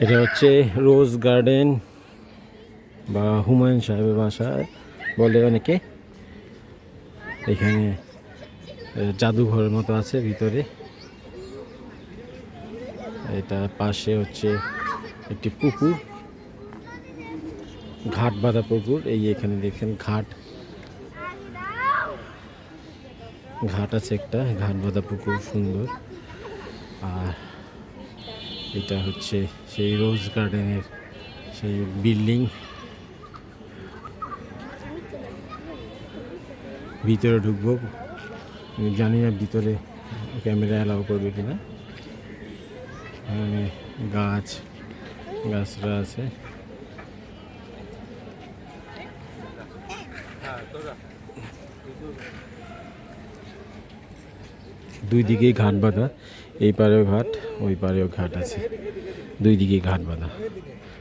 এটা হচ্ছে রোজ গার্ডেন বা হুমায়ুন সাহেবের বাসায় বলে অনেকে। এখানে জাদুঘরের মতো আছে ভিতরে। এটা পাশে হচ্ছে একটি পুকুর, ঘাট বাঁধা পুকুর। এই এখানে দেখেন ঘাট আছে একটা, ঘাট বাঁধা পুকুর সুন্দর। আর এটা হচ্ছে সেই রোজ গার্ডেনের সেই বিল্ডিং। ভিতরে ঢুকবো, জানি না ভিতরে ক্যামেরা অ্যালাউ করবে কিনা। এখানে গাছরা আছে। দুই দিকেই ঘাট বাঁধা, এই পারেও ঘাট ওই পারেও ঘাট আছে, দুই দিকেই ঘাট বাঁধা।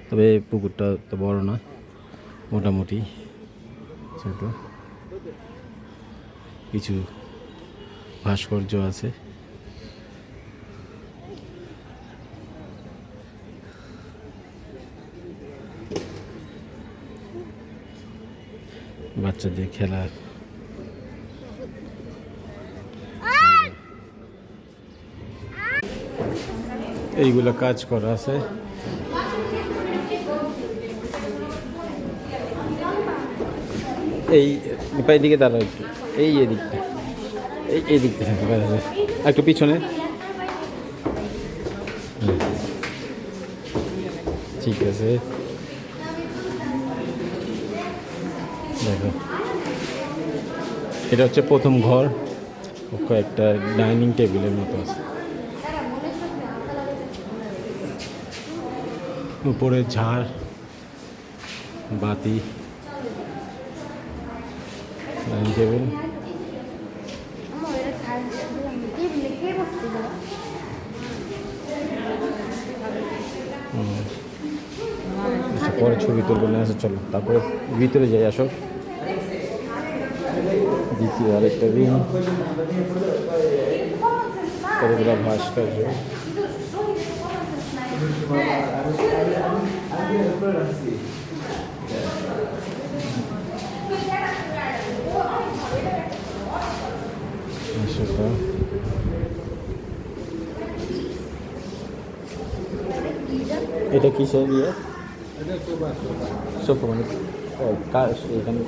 তবে পুকুরটা তো বড় না, মোটামুটি ছোট। কিছু ভাস্কর্য আছে। বাচ্চাদের খেলার এইগুলা কাজ করা আছে। এই দিকে দাঁড়াও একটু, এদিকটা এই দিকটা একটু পিছনে। ঠিক আছে, দেখো এটা হচ্ছে প্রথম ঘর। একটা ডাইনিং টেবিলের মতো আছে, উপরে ঝাড় বাতি, ডাইনিং টেবিল। পরে ছবি তুলবো না, আসো চলো তারপরে ভিতরে যাই। আসো, দ্বিতীয় আরেকটা রুম, কতগুলো ভাস্কর্য। এটা কিসের দিয়ে? সোফা মানে এখানে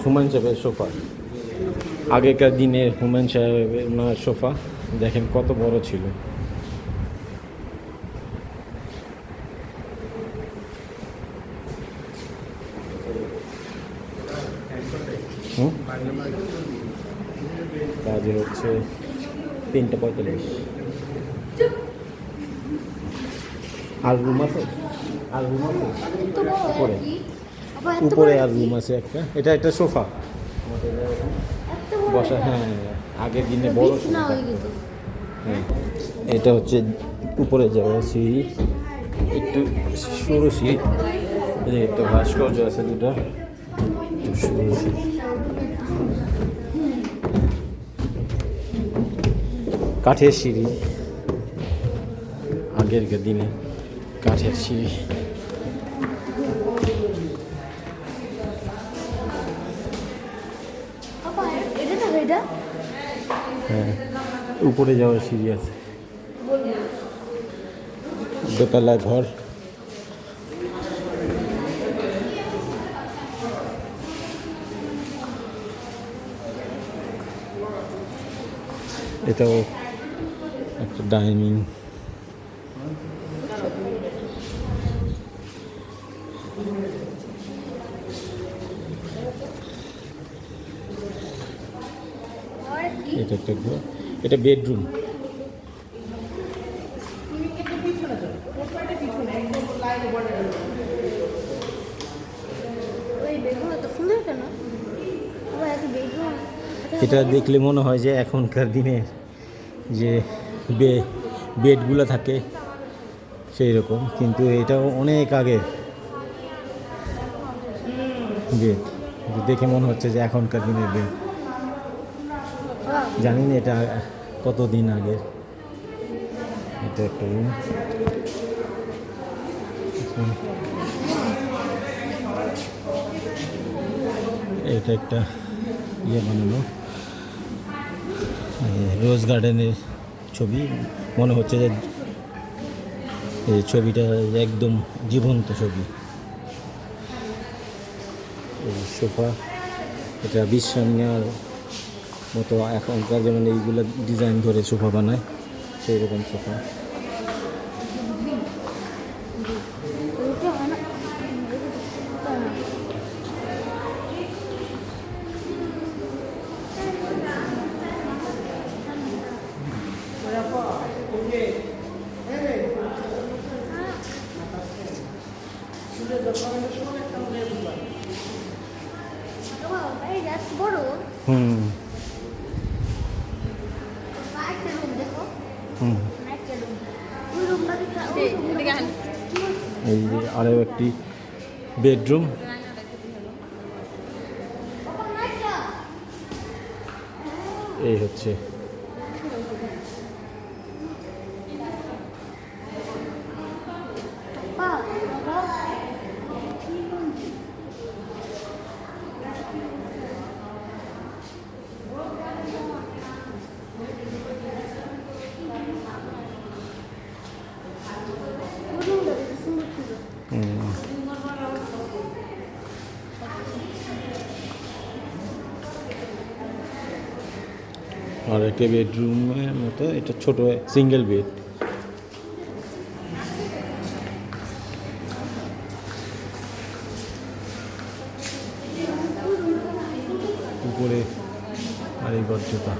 হুমায়ুন সাহেবের সোফা, আগেকার দিনের হুমায়ুন সাহেবের ওনার সোফা। দেখেন কত বড় ছিল। কাজে হচ্ছে 3:45। আর রুম আছে, উপরে আর রুম আছে একটা। এটা একটা সোফা বসা, হ্যাঁ আগের দিনে বড় সোফা। হ্যাঁ, এটা হচ্ছে উপরে যাওয়া সিঁড়ি, একটু সরু সিঁড়ি। একটা ভাস্কর্য আছে দুটো, সরু সিঁড়ি। কাঠের সিঁড়ি, আগের দিনে কাঠের সিঁড়ি। হ্যাঁ, উপরে যাওয়ার সিঁড়ি আছে, দোতলা ঘর। এটাও একটা ডাইনিং। এটা একটা ঘর, এটা বেডরুম। এটা দেখলে মনে হয় যে এখনকার দিনের যে বেডগুলো থাকে সেই রকম, কিন্তু এটাও অনেক আগের বেড। দেখে মনে হচ্ছে যে এখনকার দিনের বেড। জানি না এটা কতদিন আগের। এটা একটা রুম। এটা একটা ইয়ে বানানো রোজ গার্ডেনের ছবি, মনে হচ্ছে যে এই ছবিটা একদম জীবন্ত ছবি। এই সোফা, এটা বিশ্রাম নেওয়ার মতো এখনকার যেমন এইগুলো ডিজাইন করে সোফা বানায়, সেই রকম সোফা। হুম হুম এই যে আরও একটি বেডরুম। এই হচ্ছে আর একটা বেডরুমের মতো, এটা ছোট সিঙ্গেল বেড। উপরে আর এই গজ্জতা।